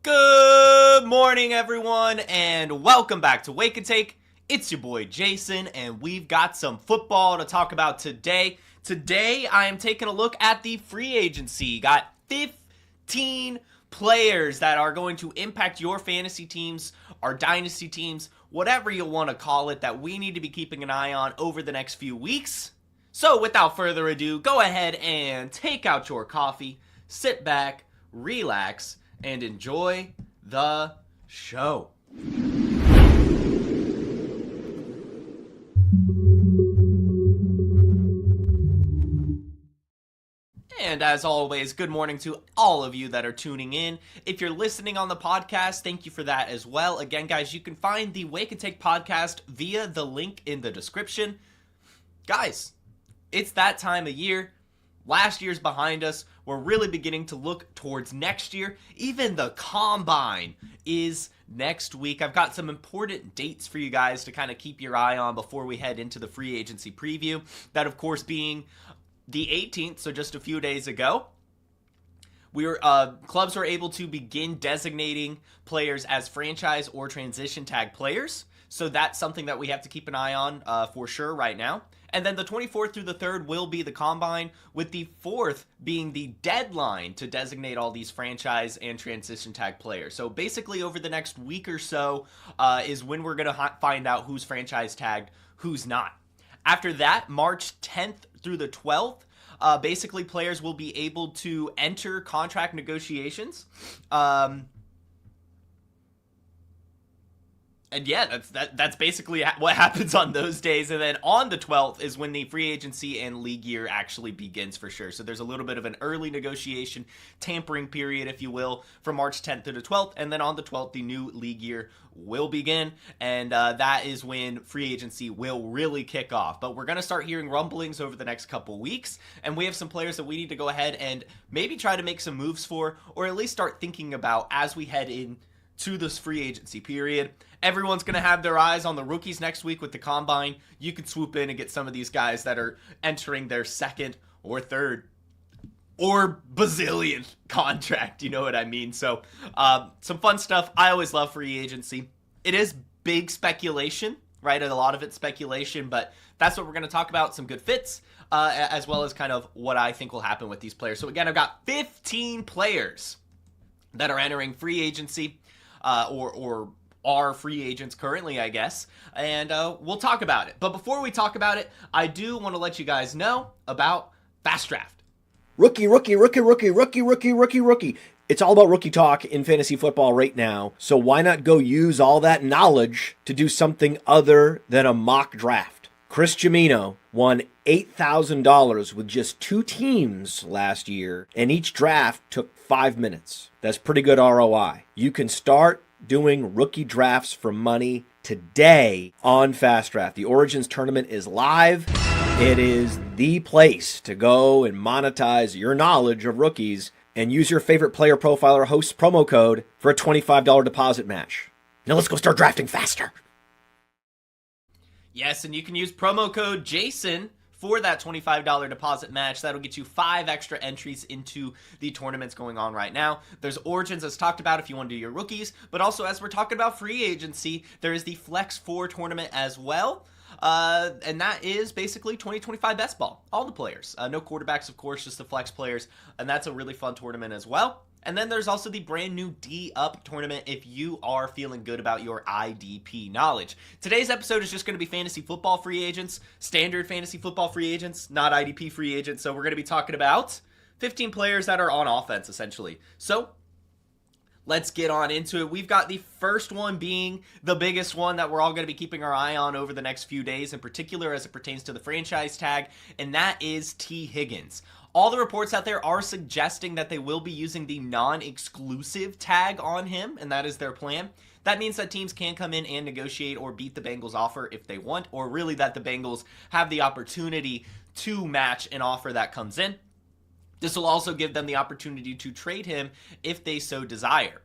Good morning, everyone, and welcome back to Wake and Take. It's your boy Jason, and we've got some football to talk about today. Today, I am taking a look at the free agency. Got 15 players that are going to impact your fantasy teams, our dynasty teams, whatever you want to call it, that we need to be keeping an eye on over the next few weeks. So, without further ado, go ahead and take out your coffee, sit back, relax, and enjoy the show. And as always, good morning to all of you that are tuning in. If you're listening on the podcast, thank you for that as well. Again, guys, you can find the Wake and Take podcast via the link in the description. Guys, it's that time of year. Last year's behind us. We're really beginning to look towards next year. Even the combine is next week. I've got some important dates for you guys to kind of keep your eye on before we head into the free agency preview. That, of course, being the 18th, so just a few days ago. Clubs were able to begin designating players as franchise or transition tag players. So that's something that we have to keep an eye on for sure right now. And then the 24th through the 3rd will be the combine, with the 4th being the deadline to designate all these franchise and transition tag players. So basically over the next week or so is when we're going to find out who's franchise tagged, who's not. After that, March 10th through the 12th, basically players will be able to enter contract negotiations. And yeah, that's basically what happens on those days. And then on the 12th is when the free agency and league year actually begins for sure. So there's a little bit of an early negotiation tampering period, if you will, from March 10th to the 12th. And then on the 12th, the new league year will begin. And that is when free agency will really kick off. But we're going to start hearing rumblings over the next couple weeks. And we have some players that we need to go ahead and maybe try to make some moves for, or at least start thinking about as we head in to this free agency period. Everyone's going to have their eyes on the rookies next week with the combine. You can swoop in and get some of these guys that are entering their second or third or bazillionth contract. You know what I mean? So some fun stuff. I always love free agency. It is big speculation, right? And a lot of it's speculation, but that's what we're going to talk about. Some good fits, as well as kind of what I think will happen with these players. So again, I've got 15 players that are entering free agency. Or are free agents currently, I guess, and we'll talk about it. But before we talk about it, I do want to let you guys know about Fast Draft. Rookie. It's all about rookie talk in fantasy football right now, so why not go use all that knowledge to do something other than a mock draft? Chris Jimino won $8,000 with just 2 teams last year, and each draft took 5 minutes. That's pretty good ROI. You can start doing rookie drafts for money today on Fast Draft. The Origins tournament is live. It is the place to go and monetize your knowledge of rookies and use your favorite Player Profiler host promo code for a $25 deposit match. Now let's go start drafting faster. Yes, and you can use promo code JASON for that $25 deposit match. That'll get you 5 extra entries into the tournaments going on right now. There's Origins, as talked about, if you want to do your rookies, but also as we're talking about free agency, there is the Flex 4 tournament as well. And that is basically 2025 best ball. All the players. No quarterbacks, of course, just the flex players. And that's a really fun tournament as well. And then there's also the brand new D-Up tournament if you are feeling good about your IDP knowledge. Today's episode is just going to be fantasy football free agents, standard fantasy football free agents, not IDP free agents. So we're going to be talking about 15 players that are on offense, essentially. So let's get on into it. We've got the first one being the biggest one that we're all going to be keeping our eye on over the next few days, in particular as it pertains to the franchise tag, and that is T. Higgins. All the reports out there are suggesting that they will be using the non-exclusive tag on him, and that is their plan. That means that teams can come in and negotiate or beat the Bengals' offer if they want, or really that the Bengals have the opportunity to match an offer that comes in. This will also give them the opportunity to trade him if they so desire.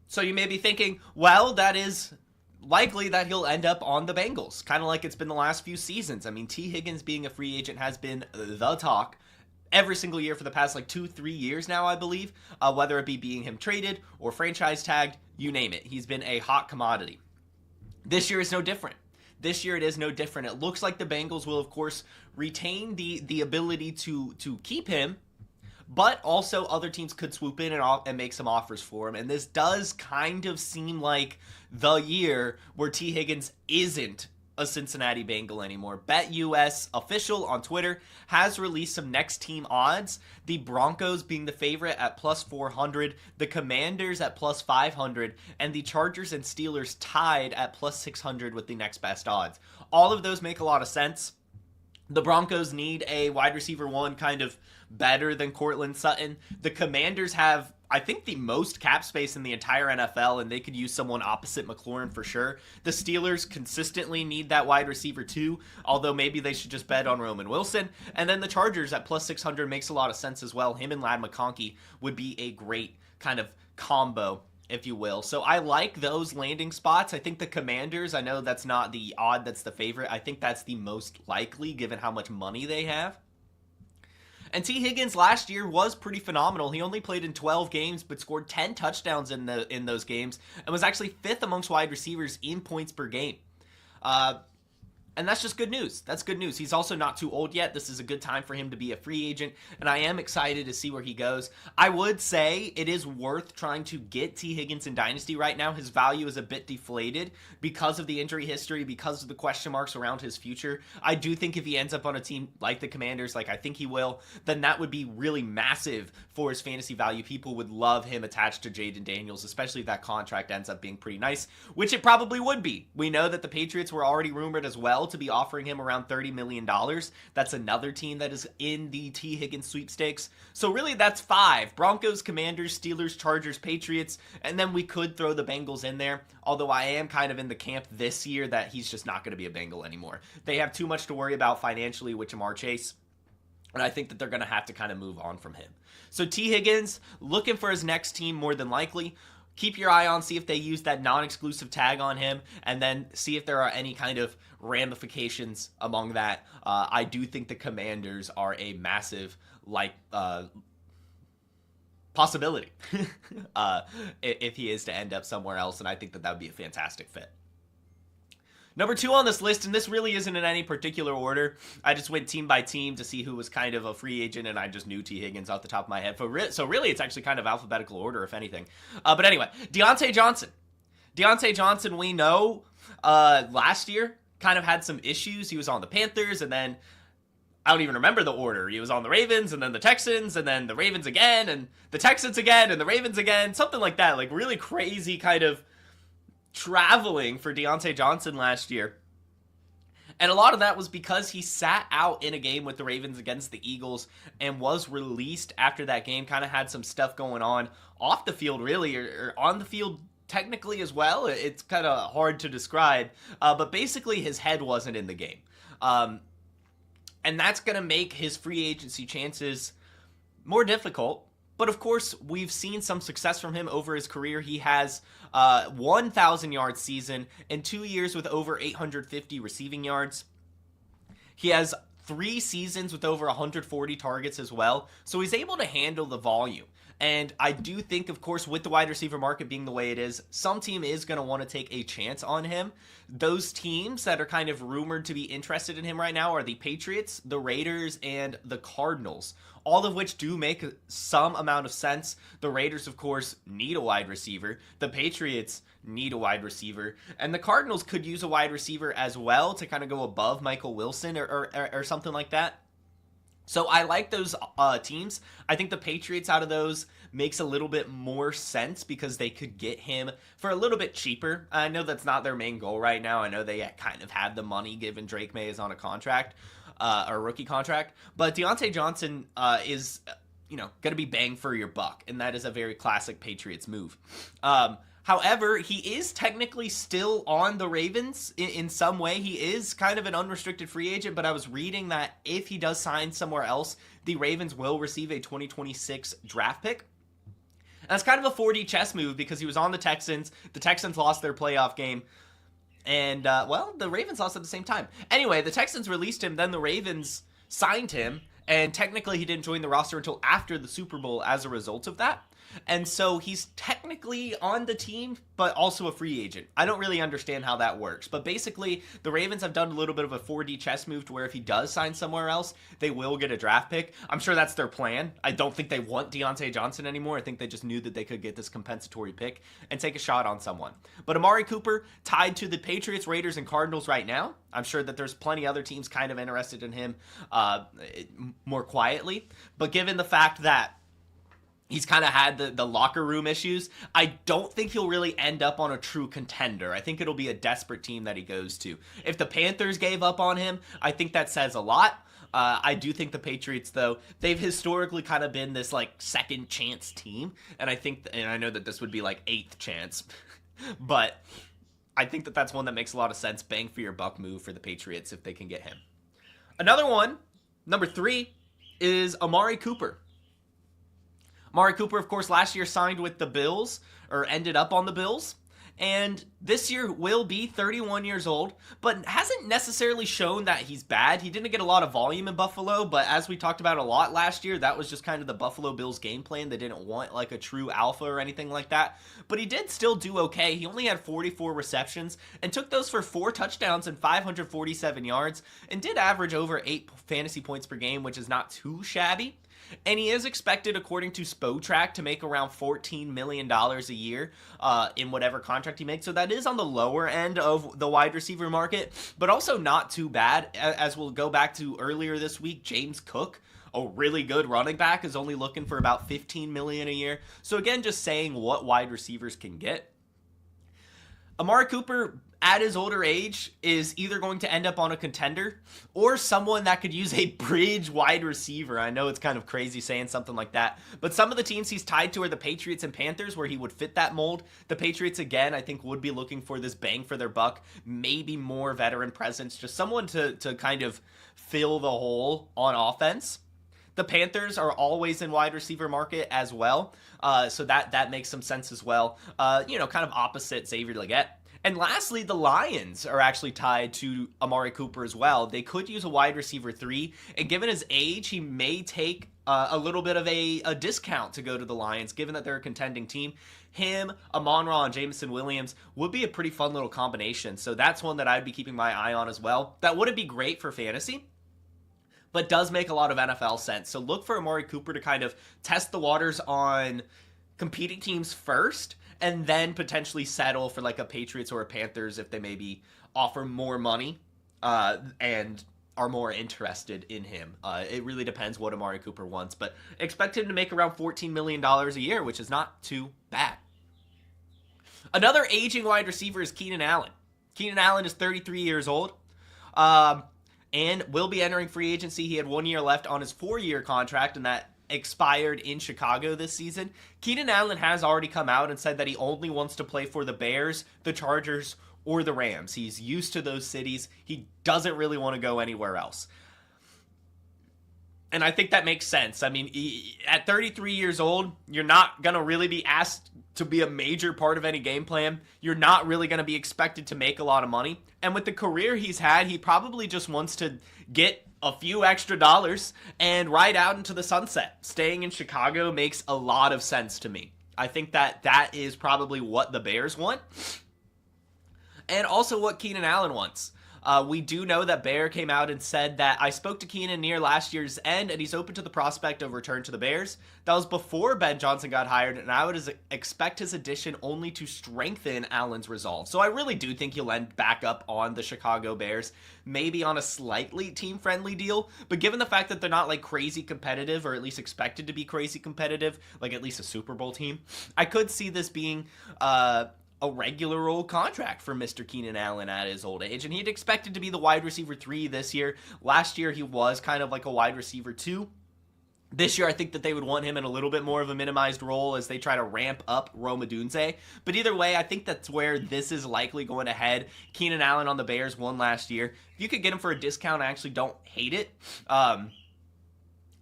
So you may be thinking, well, that is likely that he'll end up on the Bengals, kind of like it's been the last few seasons. I mean, T. Higgins being a free agent has been the talk every single year for the past like 2-3 years now, I believe, whether it be being him traded or franchise tagged, you name it. He's been a hot commodity. This year is no different. This year it is no different. It looks like the Bengals will, of course, retain the ability to keep him, but also other teams could swoop in and make some offers for him. And this does kind of seem like the year where T. Higgins isn't a Cincinnati Bengal anymore. BetUS official on Twitter has released some next team odds. The Broncos being the favorite at plus 400, the Commanders at plus 500, and the Chargers and Steelers tied at plus 600 with the next best odds. All of those make a lot of sense. The Broncos need a wide receiver one kind of better than Courtland Sutton. The Commanders have, I think, the most cap space in the entire NFL, and they could use someone opposite McLaurin for sure. The Steelers consistently need that wide receiver too, although maybe they should just bet on Roman Wilson. And then the Chargers at plus 600 makes a lot of sense as well. Him and Ladd McConkey would be a great kind of combo, if you will. So I like those landing spots. I think the Commanders, I know that's not the odd that's the favorite. I think that's the most likely given how much money they have. And T. Higgins last year was pretty phenomenal. He only played in 12 games, but scored 10 touchdowns in those games, and was actually 5th amongst wide receivers in points per game. And that's just good news. That's good news. He's also not too old yet. This is a good time for him to be a free agent, and I am excited to see where he goes. I would say it is worth trying to get T. Higgins in Dynasty right now. His value is a bit deflated because of the injury history, because of the question marks around his future. I do think if he ends up on a team like the Commanders, like I think he will, then that would be really massive for his fantasy value. People would love him attached to Jaden Daniels, especially if that contract ends up being pretty nice, which it probably would be. We know that the Patriots were already rumored as well to be offering him around $30 million. That's another team that is in the T. Higgins sweepstakes. So really that's 5. Broncos, Commanders, Steelers, Chargers, Patriots, and then we could throw the Bengals in there. Although I am kind of in the camp this year that he's just not going to be a Bengal anymore. They have too much to worry about financially with Jamar Chase. And I think that they're going to have to kind of move on from him. So T. Higgins, looking for his next team more than likely. Keep your eye on, see if they use that non-exclusive tag on him, and then see if there are any kind of ramifications among that. I do think the Commanders are a massive, possibility if he is to end up somewhere else, and I think that would be a fantastic fit. Number 2 on this list, and this really isn't in any particular order. I just went team by team to see who was kind of a free agent, and I just knew T. Higgins off the top of my head. So really, it's actually kind of alphabetical order, if anything. But anyway, Diontae Johnson. Diontae Johnson, we know, last year kind of had some issues. He was on the Panthers, and then I don't even remember the order. He was on the Ravens, and then the Texans, and then the Ravens again, and the Texans again, and the Ravens again. Something like that. Like really crazy kind of traveling for Diontae Johnson last year. And a lot of that was because he sat out in a game with the Ravens against the Eagles and was released after that game. Kind of had some stuff going on off the field, really, or on the field technically as well. It's kind of hard to describe. But basically, his head wasn't in the game. And that's going to make his free agency chances more difficult. But of course, we've seen some success from him over his career. He has 1,000-yard season in 2 years with over 850 receiving yards. He has 3 seasons with over 140 targets as well. So he's able to handle the volume. And I do think, of course, with the wide receiver market being the way it is, some team is going to want to take a chance on him. Those teams that are kind of rumored to be interested in him right now are the Patriots, the Raiders, and the Cardinals, all of which do make some amount of sense. The Raiders, of course, need a wide receiver. The Patriots need a wide receiver. And the Cardinals could use a wide receiver as well to kind of go above Michael Wilson or something like that. So I like those teams. I think the Patriots out of those makes a little bit more sense because they could get him for a little bit cheaper. I know that's not their main goal right now. I know they kind of have the money given Drake May is on a contract, or a rookie contract. But Diontae Johnson is, going to be bang for your buck, and that is a very classic Patriots move. However, he is technically still on the Ravens in some way. He is kind of an unrestricted free agent, but I was reading that if he does sign somewhere else, the Ravens will receive a 2026 draft pick. And that's kind of a 4D chess move because he was on the Texans. The Texans lost their playoff game. And, the Ravens lost at the same time. Anyway, the Texans released him, then the Ravens signed him, And technically, he didn't join the roster until after the Super Bowl as a result of that. And so he's technically on the team, but also a free agent. I don't really understand how that works. But basically, the Ravens have done a little bit of a 4D chess move to where if he does sign somewhere else, they will get a draft pick. I'm sure that's their plan. I don't think they want Diontae Johnson anymore. I think they just knew that they could get this compensatory pick and take a shot on someone. But Amari Cooper tied to the Patriots, Raiders, and Cardinals right now. I'm sure that there's plenty other teams kind of interested in him more quietly. But given the fact that he's kind of had the locker room issues, I don't think he'll really end up on a true contender. I think it'll be a desperate team that he goes to. If the Panthers gave up on him, I think that says a lot. I do think the Patriots, though, they've historically kind of been this like second chance team. And I know that this would be like eighth chance, but I think that that's one that makes a lot of sense. Bang for your buck move for the Patriots if they can get him. Another one, number 3, is Amari Cooper. Amari Cooper, of course, last year signed with the Bills, or ended up on the Bills, and this year will be 31 years old, but hasn't necessarily shown that he's bad. He didn't get a lot of volume in Buffalo, but as we talked about a lot last year, that was just kind of the Buffalo Bills game plan. They didn't want like a true alpha or anything like that, but he did still do okay. He only had 44 receptions and took those for 4 touchdowns and 547 yards, and did average over 8 fantasy points per game, which is not too shabby. And he is expected, according to Spotrac, to make around $14 million a year in whatever contract he makes. So that is on the lower end of the wide receiver market, but also not too bad. As we'll go back to earlier this week, James Cook, a really good running back, is only looking for about $15 million a year. So again, just saying what wide receivers can get. Amari Cooper, at his older age, is either going to end up on a contender or someone that could use a bridge wide receiver. I know it's kind of crazy saying something like that, but some of the teams he's tied to are the Patriots and Panthers, where he would fit that mold. The Patriots, again, I think would be looking for this bang for their buck, maybe more veteran presence, just someone to kind of fill the hole on offense. The Panthers are always in wide receiver market as well, so that makes some sense as well. Kind of opposite Xavier Legette. And lastly, the Lions are actually tied to Amari Cooper as well. They could use a wide receiver 3, and given his age, he may take a little bit of a discount to go to the Lions, given that they're a contending team. Him, Amon-Ra, and Jameson Williams would be a pretty fun little combination, so that's one that I'd be keeping my eye on as well. That wouldn't be great for fantasy, but does make a lot of NFL sense. So look for Amari Cooper to kind of test the waters on competing teams first, and then potentially settle for like a Patriots or a Panthers if they maybe offer more money and are more interested in him. It really depends what Amari Cooper wants, but expect him to make around $14 million a year, which is not too bad. Another aging wide receiver is Keenan Allen. Keenan Allen is 33 years old. And will be entering free agency. He had 1 year left on his 4-year contract, and that expired in Chicago this season. Keenan Allen has already come out and said that he only wants to play for the Bears, the Chargers, or the Rams. He's used to those cities. He doesn't really want to go anywhere else. And I think that makes sense. I mean, at 33 years old, you're not going to really be asked to be a major part of any game plan. You're not really going to be expected to make a lot of money. And with the career he's had, he probably just wants to get a few extra dollars and ride out into the sunset. Staying in Chicago makes a lot of sense to me. I think that is probably what the Bears want, and also what Keenan Allen wants. We do know that Bear came out and said that I spoke to Keenan near last year's end, and he's open to the prospect of return to the Bears. That was before Ben Johnson got hired, and I would expect his addition only to strengthen Allen's resolve. So I really do think he'll end back up on the Chicago Bears, maybe on a slightly team-friendly deal, but given the fact that they're not like crazy competitive, or at least expected to be crazy competitive, like at least a Super Bowl team, I could see this being a regular old contract for Mr. Keenan Allen at his old age, and he'd expected to be the wide receiver 3 this year. Last year, he was kind of like a wide receiver 2. This year, I think that they would want him in a little bit more of a minimized role as they try to ramp up Rome Odunze. But either way, I think that's where this is likely going to head. Keenan Allen on the Bears won last year. If you could get him for a discount, I actually don't hate it.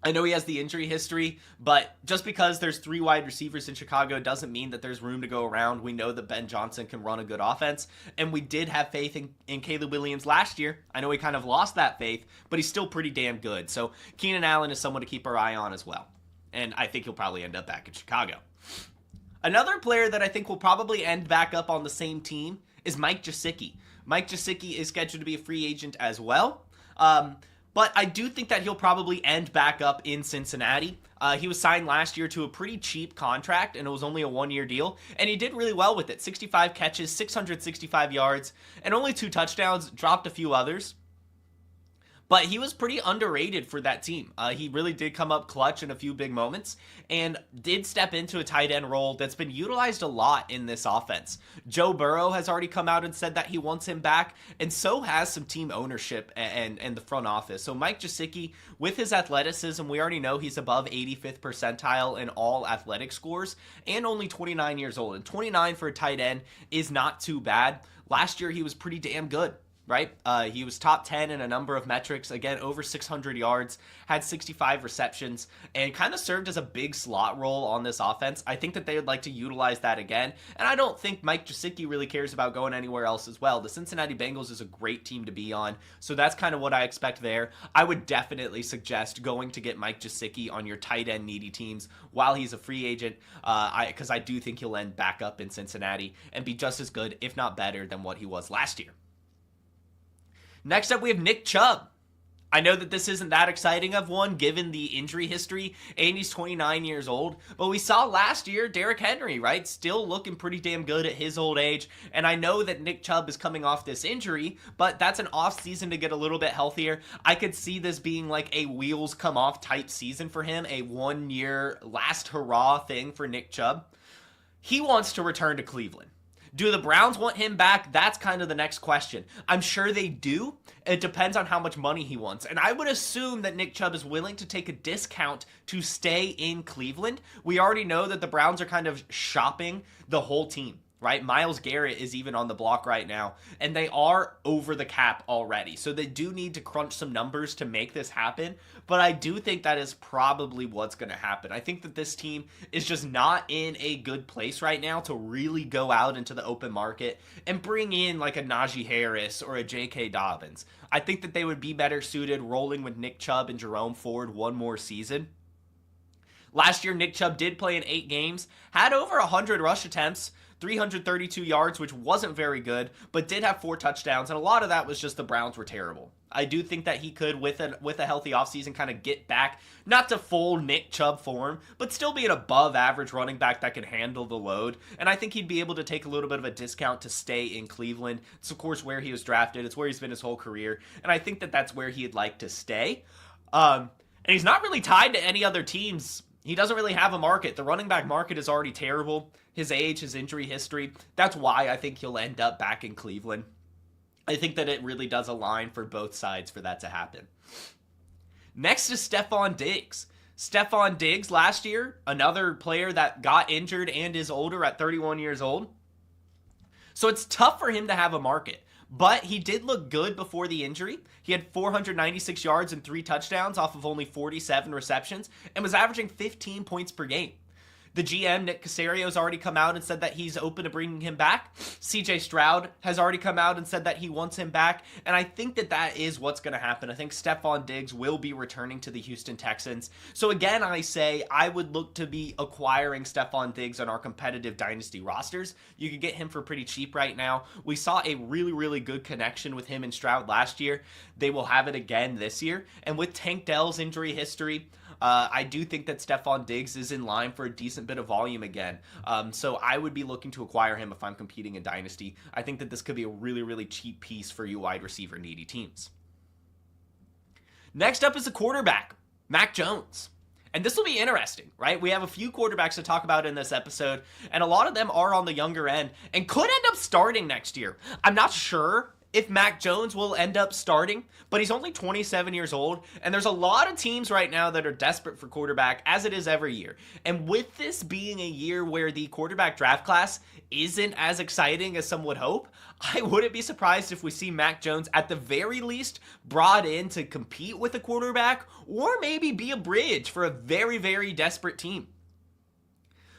I know he has the injury history, but just because there's 3 wide receivers in Chicago doesn't mean that there's room to go around. We know that Ben Johnson can run a good offense, and we did have faith in Caleb Williams last year. I know he kind of lost that faith, but he's still pretty damn good. So Keenan Allen is someone to keep our eye on as well, and I think he'll probably end up back in Chicago. Another player that I think will probably end back up on the same team is Mike Gesicki. Mike Gesicki is scheduled to be a free agent as well. But I do think that he'll probably end back up in Cincinnati. He was signed last year to a pretty cheap contract, and it was only a 1-year deal. And he did really well with it. 65 catches, 665 yards, and only 2 touchdowns, dropped a few others. But he was pretty underrated for that team. He really did come up clutch in a few big moments and did step into a tight end role that's been utilized a lot in this offense. Joe Burrow has already come out and said that he wants him back, and so has some team ownership and the front office. So Mike Gesicki, with his athleticism, we already know he's above 85th percentile in all athletic scores, and only 29 years old. And 29 for a tight end is not too bad. Last year, he was pretty damn good. Right? He was top 10 in a number of metrics. Again, over 600 yards, had 65 receptions, and kind of served as a big slot role on this offense. I think that they would like to utilize that again, and I don't think Mike Gesicki really cares about going anywhere else as well. The Cincinnati Bengals is a great team to be on, so that's kind of what I expect there. I would definitely suggest going to get Mike Gesicki on your tight end needy teams while he's a free agent, because I do think he'll end back up in Cincinnati and be just as good, if not better, than what he was last year. Next up, we have Nick Chubb. I know that this isn't that exciting of one given the injury history, and he's 29 years old, but we saw last year Derrick Henry, right? Still looking pretty damn good at his old age, and I know that Nick Chubb is coming off this injury, but that's an off season to get a little bit healthier. I could see this being like a wheels come off type season for him, a 1-year last hurrah thing for Nick Chubb. He wants to return to Cleveland. Do the Browns want him back? That's kind of the next question. I'm sure they do. It depends on how much money he wants. And I would assume that Nick Chubb is willing to take a discount to stay in Cleveland. We already know that the Browns are kind of shopping the whole team, right? Myles Garrett is even on the block right now, and they are over the cap already. So they do need to crunch some numbers to make this happen, but I do think that is probably what's going to happen. I think that this team is just not in a good place right now to really go out into the open market and bring in like a Najee Harris or a J.K. Dobbins. I think that they would be better suited rolling with Nick Chubb and Jerome Ford one more season. Last year, Nick Chubb did play in 8 games, had over 100 rush attempts, 332 yards, which wasn't very good, but did have 4 touchdowns, and a lot of that was just the Browns were terrible. I do think that he could, with a healthy offseason, kind of get back, not to full Nick Chubb form, but still be an above-average running back that can handle the load, and I think he'd be able to take a little bit of a discount to stay in Cleveland. It's, of course, where he was drafted. It's where he's been his whole career, and I think that that's where he'd like to stay. And he's not really tied to any other teams. He doesn't really have a market. The running back market is already terrible. His age, his injury history. That's why I think he'll end up back in Cleveland. I think that it really does align for both sides for that to happen. Next is Steffon Diggs. Steffon Diggs last year, another player that got injured and is older at 31 years old. So it's tough for him to have a market. But he did look good before the injury. He had 496 yards and 3 touchdowns off of only 47 receptions and was averaging 15 points per game. The GM, Nick Caserio, has already come out and said that he's open to bringing him back. CJ Stroud has already come out and said that he wants him back. And I think that that is what's going to happen. I think Steffon Diggs will be returning to the Houston Texans. So again, I say I would look to be acquiring Steffon Diggs on our competitive Dynasty rosters. You could get him for pretty cheap right now. We saw a really, really good connection with him and Stroud last year. They will have it again this year. And with Tank Dell's injury history, I do think that Steffon Diggs is in line for a decent bit of volume again. So I would be looking to acquire him if I'm competing in Dynasty. I think that this could be a really, really cheap piece for you wide receiver needy teams. Next up is a quarterback, Mac Jones. And this will be interesting, right? We have a few quarterbacks to talk about in this episode, and a lot of them are on the younger end and could end up starting next year. I'm not sure if Mac Jones will end up starting, but he's only 27 years old, and there's a lot of teams right now that are desperate for quarterback, as it is every year. And with this being a year where the quarterback draft class isn't as exciting as some would hope, I wouldn't be surprised if we see Mac Jones at the very least brought in to compete with a quarterback, or maybe be a bridge for a very, very desperate team.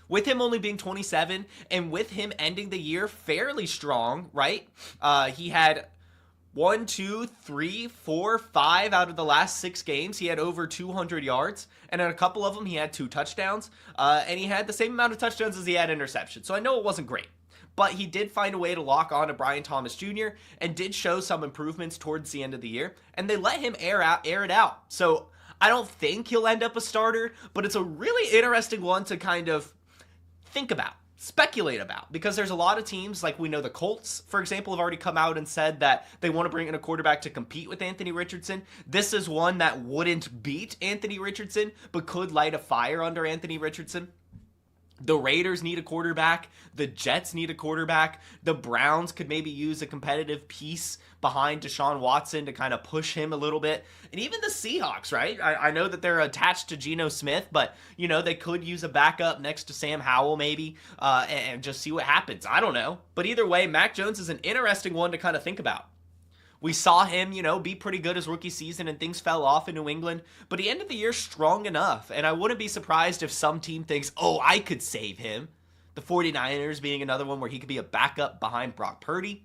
With him only being 27 and with him ending the year fairly strong, right? He had 1, 2, 3, 4, 5 out of the last 6 games. He had over 200 yards. And in a couple of them, he had 2 touchdowns. And he had the same amount of touchdowns as he had interceptions. So I know it wasn't great. But he did find a way to lock on to Brian Thomas Jr. and did show some improvements towards the end of the year. And they let him air it out. So I don't think he'll end up a starter. But it's a really interesting one to kind of think about, speculate about, because there's a lot of teams, like we know the Colts, for example, have already come out and said that they want to bring in a quarterback to compete with Anthony Richardson. This is one that wouldn't beat Anthony Richardson, but could light a fire under Anthony Richardson. The Raiders need a quarterback. The Jets need a quarterback. The Browns could maybe use a competitive piece behind Deshaun Watson to kind of push him a little bit. And even the Seahawks, right? I know that they're attached to Geno Smith, but, you know, they could use a backup next to Sam Howell maybe and just see what happens. I don't know. But either way, Mac Jones is an interesting one to kind of think about. We saw him, you know, be pretty good his rookie season and things fell off in New England, but he ended the year strong enough. And I wouldn't be surprised if some team thinks, oh, I could save him. The 49ers being another one where he could be a backup behind Brock Purdy.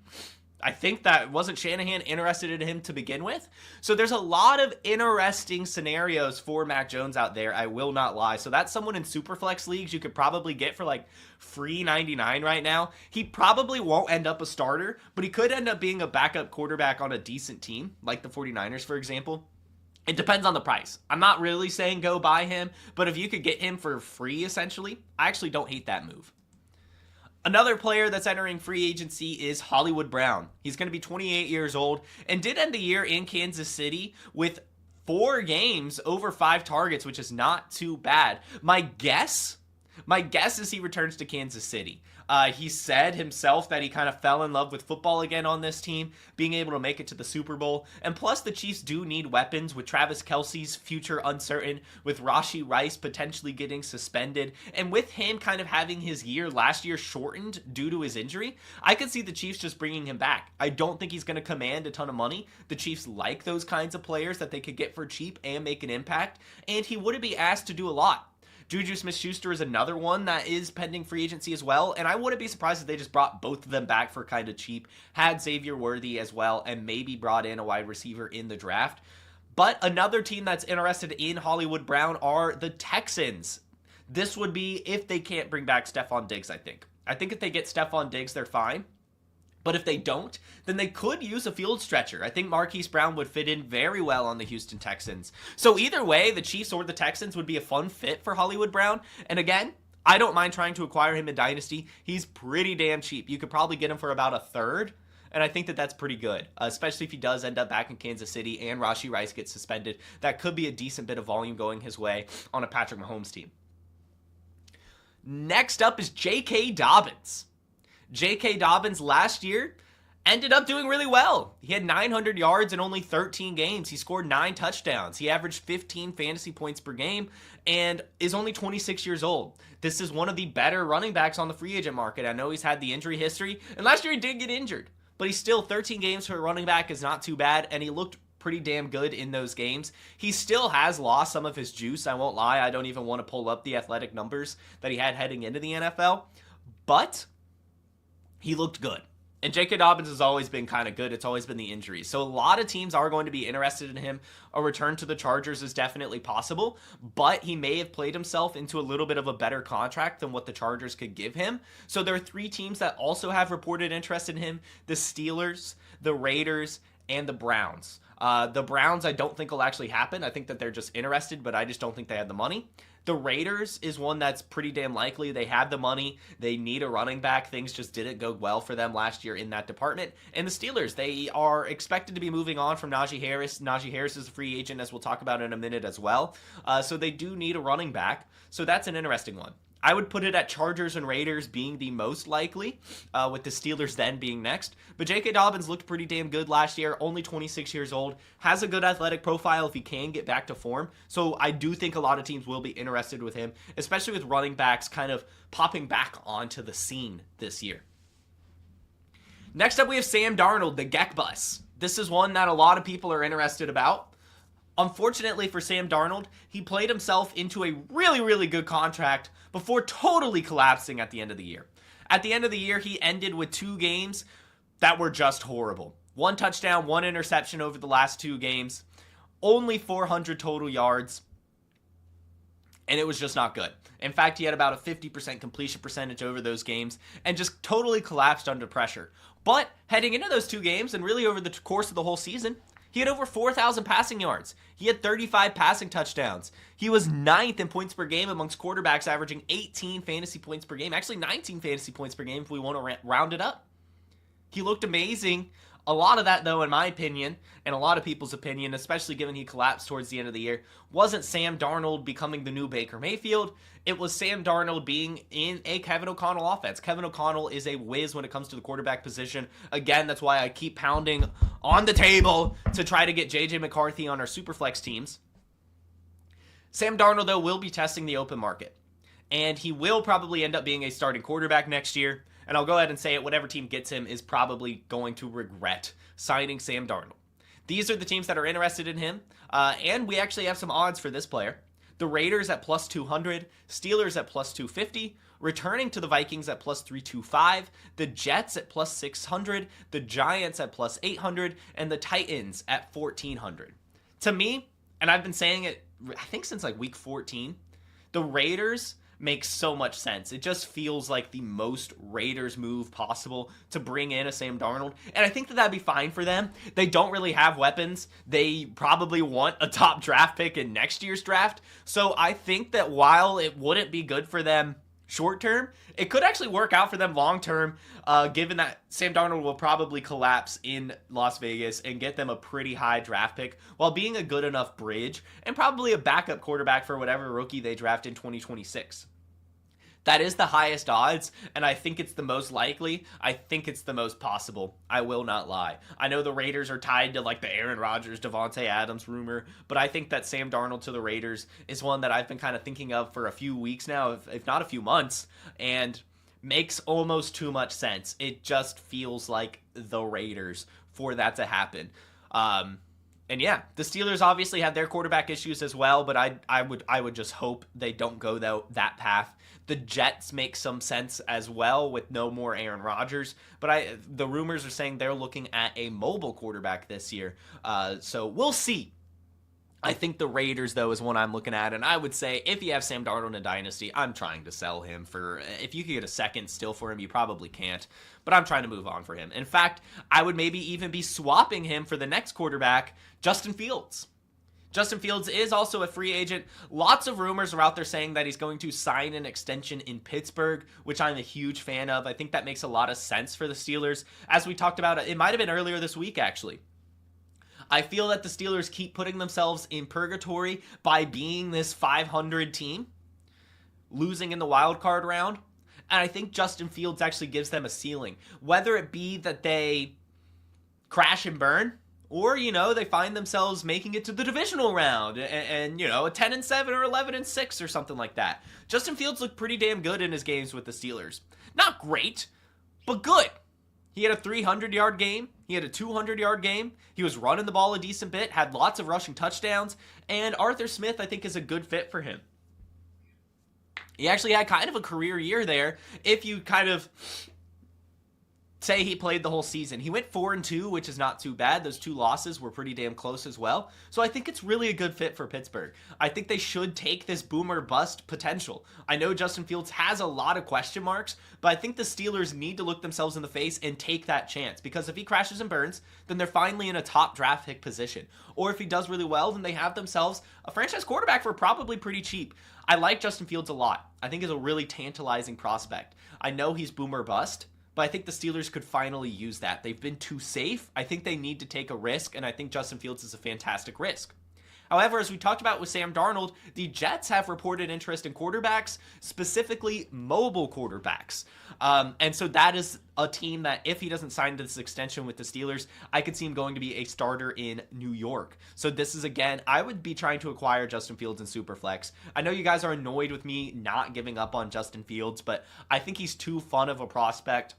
I think that wasn't Shanahan interested in him to begin with. So there's a lot of interesting scenarios for Mac Jones out there. I will not lie. So that's someone in Superflex leagues you could probably get for like free 99 right now. He probably won't end up a starter, but he could end up being a backup quarterback on a decent team, like the 49ers, for example. It depends on the price. I'm not really saying go buy him, but if you could get him for free, essentially, I actually don't hate that move. Another player that's entering free agency is Hollywood Brown. He's going to be 28 years old and did end the year in Kansas City with 4 games over 5 targets, which is not too bad. My guess is he returns to Kansas City. He said himself that he kind of fell in love with football again on this team, being able to make it to the Super Bowl. And plus, the Chiefs do need weapons with Travis Kelce's future uncertain, with Rashee Rice potentially getting suspended, and with him kind of having his year last year shortened due to his injury. I could see the Chiefs just bringing him back. I don't think he's going to command a ton of money. The Chiefs like those kinds of players that they could get for cheap and make an impact, and he wouldn't be asked to do a lot. Juju Smith-Schuster is another one that is pending free agency as well, and I wouldn't be surprised if they just brought both of them back for kind of cheap, had Xavier Worthy as well, and maybe brought in a wide receiver in the draft. But another team that's interested in Hollywood Brown are the Texans. This would be if they can't bring back Steffon Diggs, I think. I think if they get Steffon Diggs, they're fine. But if they don't, then they could use a field stretcher. I think Marquise Brown would fit in very well on the Houston Texans. So either way, the Chiefs or the Texans would be a fun fit for Hollywood Brown. And again, I don't mind trying to acquire him in Dynasty. He's pretty damn cheap. You could probably get him for about a third. And I think that that's pretty good, especially if he does end up back in Kansas City and Rashee Rice gets suspended. That could be a decent bit of volume going his way on a Patrick Mahomes team. Next up is J.K. Dobbins. J.K. Dobbins last year ended up doing really well. He had 900 yards in only 13 games. He scored 9 touchdowns. He averaged 15 fantasy points per game and is only 26 years old. This is one of the better running backs on the free agent market. I know he's had the injury history, and last year he did get injured, but he's still 13 games for a running back is not too bad, and he looked pretty damn good in those games. He still has lost some of his juice. I won't lie. I don't even want to pull up the athletic numbers that he had heading into the NFL, but he looked good. And J.K. Dobbins has always been kind of good. It's always been the injuries. So a lot of teams are going to be interested in him. A return to the Chargers is definitely possible, but he may have played himself into a little bit of a better contract than what the Chargers could give him. So there are 3 teams that also have reported interest in him: the Steelers, the Raiders, and the Browns. The Browns I don't think will actually happen. I think that they're just interested, but I just don't think they have the money. The Raiders is one that's pretty damn likely. They have the money. They need a running back. Things just didn't go well for them last year in that department. And the Steelers, they are expected to be moving on from Najee Harris. Najee Harris is a free agent, as we'll talk about in a minute as well. So they do need a running back. So that's an interesting one. I would put it at Chargers and Raiders being the most likely, with the Steelers then being next. But J.K. Dobbins looked pretty damn good last year, only 26 years old, has a good athletic profile if he can get back to form. So I do think a lot of teams will be interested with him, especially with running backs kind of popping back onto the scene this year. Next up, we have Sam Darnold, the Gek Bus. This is one that a lot of people are interested about. Unfortunately for Sam Darnold, he played himself into a really, really good contract before totally collapsing at the end of the year. At the end of the year, he ended with 2 games that were just horrible. 1 touchdown, 1 interception over the last 2 games, only 400 total yards, and it was just not good. In fact, he had about a 50% completion percentage over those games and just totally collapsed under pressure. But heading into those 2 games and really over the course of the whole season, he had over 4,000 passing yards. He had 35 passing touchdowns. He was 9th in points per game amongst quarterbacks, averaging 18 fantasy points per game. Actually, 19 fantasy points per game if we want to round it up. He looked amazing. A lot of that, though, in my opinion, and a lot of people's opinion, especially given he collapsed towards the end of the year, wasn't Sam Darnold becoming the new Baker Mayfield. It was Sam Darnold being in a Kevin O'Connell offense. Kevin O'Connell is a whiz when it comes to the quarterback position. Again, that's why I keep pounding on the table to try to get J.J. McCarthy on our Superflex teams. Sam Darnold, though, will be testing the open market. And he will probably end up being a starting quarterback next year. And I'll go ahead and say it, whatever team gets him is probably going to regret signing Sam Darnold. These are the teams that are interested in him. And we actually have some odds for this player. The Raiders at plus 200, Steelers at plus 250, returning to the Vikings at plus 325, the Jets at plus 600, the Giants at plus 800, and the Titans at 1400. To me, and I've been saying it, I think since like week 14, the Raiders makes so much sense. It just feels like the most Raiders move possible to bring in a Sam Darnold. And I think that that'd be fine for them. They don't really have weapons. They probably want a top draft pick in next year's draft. So I think that while it wouldn't be good for them short term, it could actually work out for them long term, given that Sam Darnold will probably collapse in Las Vegas and get them a pretty high draft pick while being a good enough bridge and probably a backup quarterback for whatever rookie they draft in 2026. That is the highest odds, and I think it's the most likely. I think it's the most possible. I will not lie. I know the Raiders are tied to like the Aaron Rodgers, Devontae Adams rumor, but I think that Sam Darnold to the Raiders is one that I've been kind of thinking of for a few weeks now, if not a few months, and makes almost too much sense. It just feels like the Raiders for that to happen. And yeah, the Steelers obviously have their quarterback issues as well, but I would just hope they don't go that path. The Jets make some sense as well with no more Aaron Rodgers, but the rumors are saying they're looking at a mobile quarterback this year. So we'll see. I think the Raiders, though, is one I'm looking at, and I would say if you have Sam Darnold in a Dynasty, I'm trying to sell him for, if you could get a second still for him, you probably can't, but I'm trying to move on for him. In fact, I would maybe even be swapping him for the next quarterback, Justin Fields. Justin Fields is also a free agent. Lots of rumors are out there saying that he's going to sign an extension in Pittsburgh, which I'm a huge fan of. I think that makes a lot of sense for the Steelers. As we talked about, it might have been earlier this week, actually. I feel that the Steelers keep putting themselves in purgatory by being this 500 team, losing in the wild card round. And I think Justin Fields actually gives them a ceiling. Whether it be that they crash and burn, or, they find themselves making it to the divisional round and a 10-7 or 11-6 or something like that. Justin Fields looked pretty damn good in his games with the Steelers. Not great, but good. He had a 300-yard game. He had a 200-yard game. He was running the ball a decent bit, had lots of rushing touchdowns, and Arthur Smith, I think, is a good fit for him. He actually had kind of a career year there if you kind of say he played the whole season. He went 4-2, which is not too bad. Those 2 losses were pretty damn close as well. So I think it's really a good fit for Pittsburgh. I think they should take this boomer bust potential. I know Justin Fields has a lot of question marks, but I think the Steelers need to look themselves in the face and take that chance, because if he crashes and burns, then they're finally in a top draft pick position. Or if he does really well, then they have themselves a franchise quarterback for probably pretty cheap. I like Justin Fields a lot. I think he's a really tantalizing prospect. I know he's boomer bust, but I think the Steelers could finally use that. They've been too safe. I think they need to take a risk, and I think Justin Fields is a fantastic risk. However, as we talked about with Sam Darnold, the Jets have reported interest in quarterbacks, specifically mobile quarterbacks. And so that is a team that if he doesn't sign this extension with the Steelers, I could see him going to be a starter in New York. So this is, again, I would be trying to acquire Justin Fields in Superflex. I know you guys are annoyed with me not giving up on Justin Fields, but I think he's too fun of a prospect,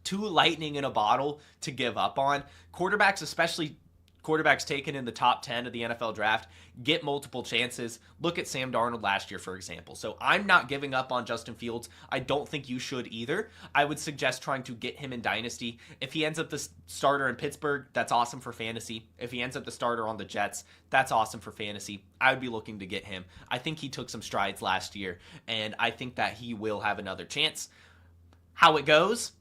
too lightning in a bottle to give up on. Quarterbacks, especially quarterbacks taken in the top 10 of the NFL draft, get multiple chances. Look at Sam Darnold last year, for example. So I'm not giving up on Justin Fields. I don't think you should either. I would suggest trying to get him in Dynasty. If he ends up the starter in Pittsburgh, that's awesome for fantasy. If he ends up the starter on the Jets, that's awesome for fantasy. I would be looking to get him. I think he took some strides last year, and I think that he will have another chance. How it goes,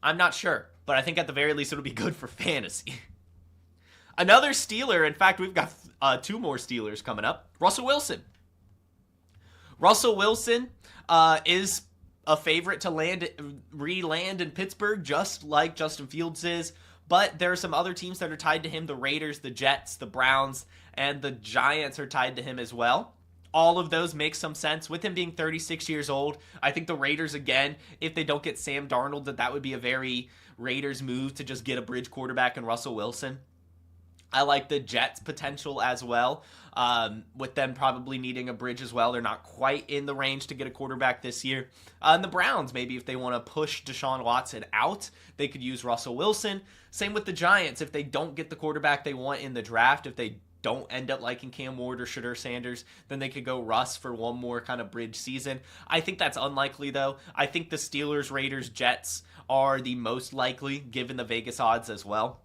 I'm not sure, but I think at the very least it'll be good for fantasy. Another Steeler, in fact, we've got 2 more Steelers coming up. Russell Wilson. Russell Wilson is a favorite to re-land in Pittsburgh, just like Justin Fields is. But there are some other teams that are tied to him. The Raiders, the Jets, the Browns, and the Giants are tied to him as well. All of those make some sense. With him being 36 years old, I think the Raiders, again, if they don't get Sam Darnold, that would be a very Raiders move to just get a bridge quarterback in Russell Wilson. I like the Jets' potential as well, with them probably needing a bridge as well. They're not quite in the range to get a quarterback this year. And the Browns, maybe if they want to push Deshaun Watson out, they could use Russell Wilson. Same with the Giants. If they don't get the quarterback they want in the draft, if they don't end up liking Cam Ward or Shadur Sanders, then they could go Russ for one more kind of bridge season. I think that's unlikely, though. I think the Steelers, Raiders, Jets are the most likely, given the Vegas odds as well.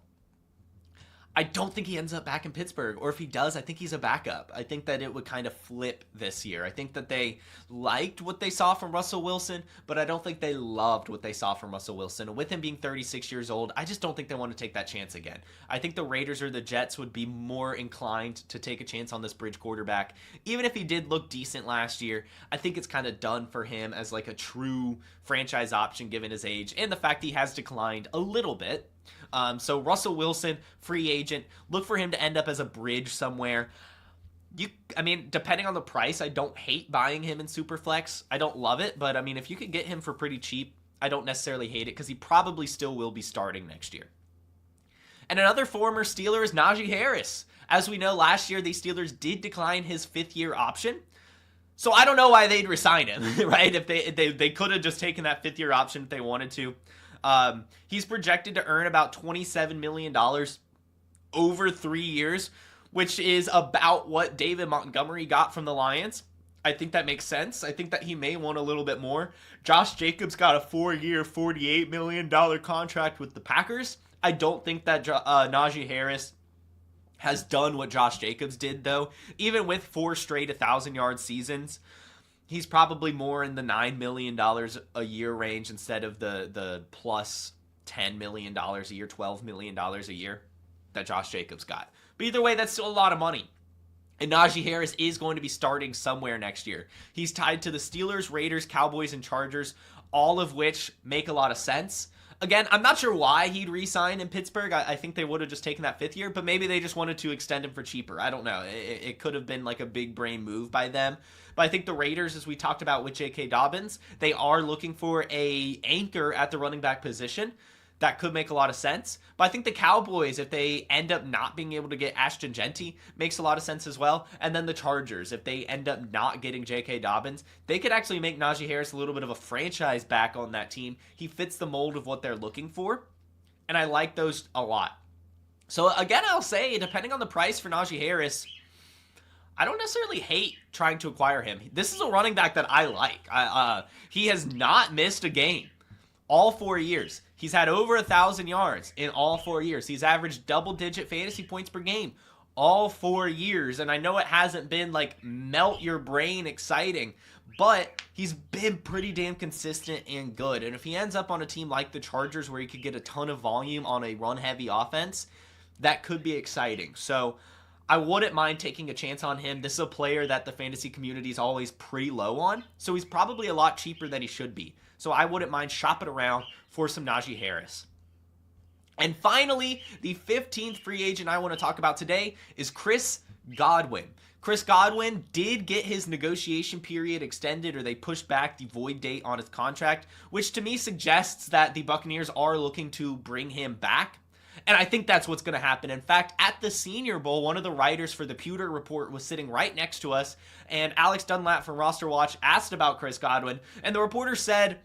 I don't think he ends up back in Pittsburgh, or if he does, I think he's a backup. I think that it would kind of flip this year. I think that they liked what they saw from Russell Wilson, but I don't think they loved what they saw from Russell Wilson. And with him being 36 years old, I just don't think they want to take that chance again. I think the Raiders or the Jets would be more inclined to take a chance on this bridge quarterback. Even if he did look decent last year, I think it's kind of done for him as like a true franchise option given his age and the fact he has declined a little bit. So Russell Wilson, free agent, look for him to end up as a bridge somewhere. Depending on the price, I don't hate buying him in Superflex. I don't love it, but if you could get him for pretty cheap, I don't necessarily hate it because he probably still will be starting next year. And another former Steeler is Najee Harris. As we know, last year the Steelers did decline his 5th-year option. So I don't know why they'd resign him, right? If they could have just taken that 5th-year option if they wanted to. He's projected to earn about $27 million over 3 years, which is about what David Montgomery got from the Lions. I think that makes sense. I think that he may want a little bit more. Josh Jacobs got a 4-year, $48 million contract with the Packers. I don't think that Najee Harris has done what Josh Jacobs did, though. Even with 4 straight 1,000-yard seasons, he's probably more in the $9 million a year range instead of the plus $10 million a year, $12 million a year that Josh Jacobs got. But either way, that's still a lot of money. And Najee Harris is going to be starting somewhere next year. He's tied to the Steelers, Raiders, Cowboys, and Chargers, all of which make a lot of sense. Again, I'm not sure why he'd re-sign in Pittsburgh. I think they would have just taken that 5th year, but maybe they just wanted to extend him for cheaper. I don't know. It could have been like a big brain move by them. But I think the Raiders, as we talked about with J.K. Dobbins, they are looking for a anchor at the running back position. That could make a lot of sense. But I think the Cowboys, if they end up not being able to get Ashton Genty, makes a lot of sense as well. And then the Chargers, if they end up not getting J.K. Dobbins, they could actually make Najee Harris a little bit of a franchise back on that team. He fits the mold of what they're looking for. And I like those a lot. So again, I'll say, depending on the price for Najee Harris, I don't necessarily hate trying to acquire him. This is a running back that I like. He has not missed a game all 4 years. He's had over 1,000 yards in all 4 years. He's averaged double-digit fantasy points per game all 4 years. And I know it hasn't been like melt your brain exciting, but he's been pretty damn consistent and good. And if he ends up on a team like the Chargers where he could get a ton of volume on a run-heavy offense, that could be exciting. So I wouldn't mind taking a chance on him. This is a player that the fantasy community is always pretty low on, so he's probably a lot cheaper than he should be. So I wouldn't mind shopping around for some Najee Harris. And finally, the 15th free agent I want to talk about today is Chris Godwin. Chris Godwin did get his negotiation period extended, or they pushed back the void date on his contract, which to me suggests that the Buccaneers are looking to bring him back. And I think that's what's going to happen. In fact, at the Senior Bowl, one of the writers for the Pewter Report was sitting right next to us, and Alex Dunlap from Roster Watch asked about Chris Godwin, and the reporter said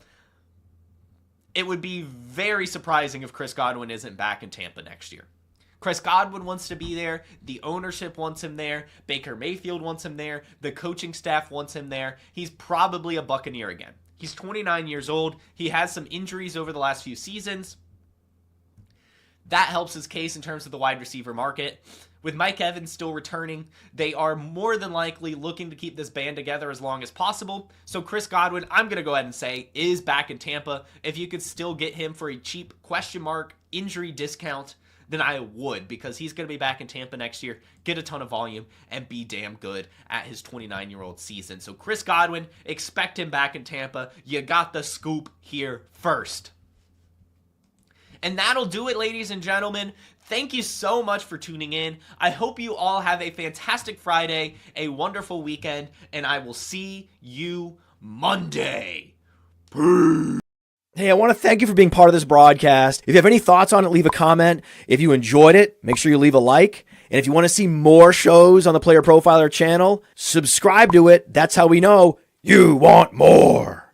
it would be very surprising if Chris Godwin isn't back in Tampa next year. Chris Godwin wants to be there. The ownership wants him there. Baker Mayfield wants him there. The coaching staff wants him there. He's probably a Buccaneer again. He's 29 years old. He has some injuries over the last few seasons. That helps his case in terms of the wide receiver market. With Mike Evans still returning, they are more than likely looking to keep this band together as long as possible. So Chris Godwin, I'm going to go ahead and say, is back in Tampa. If you could still get him for a cheap injury discount, then I would, because he's going to be back in Tampa next year, get a ton of volume, and be damn good at his 29-year-old season. So Chris Godwin, expect him back in Tampa. You got the scoop here first. And that'll do it, ladies and gentlemen. Thank you so much for tuning in. I hope you all have a fantastic Friday, a wonderful weekend, and I will see you Monday. Peace. Hey, I want to thank you for being part of this broadcast. If you have any thoughts on it, leave a comment. If you enjoyed it, make sure you leave a like. And if you want to see more shows on the Player Profiler channel, subscribe to it. That's how we know you want more.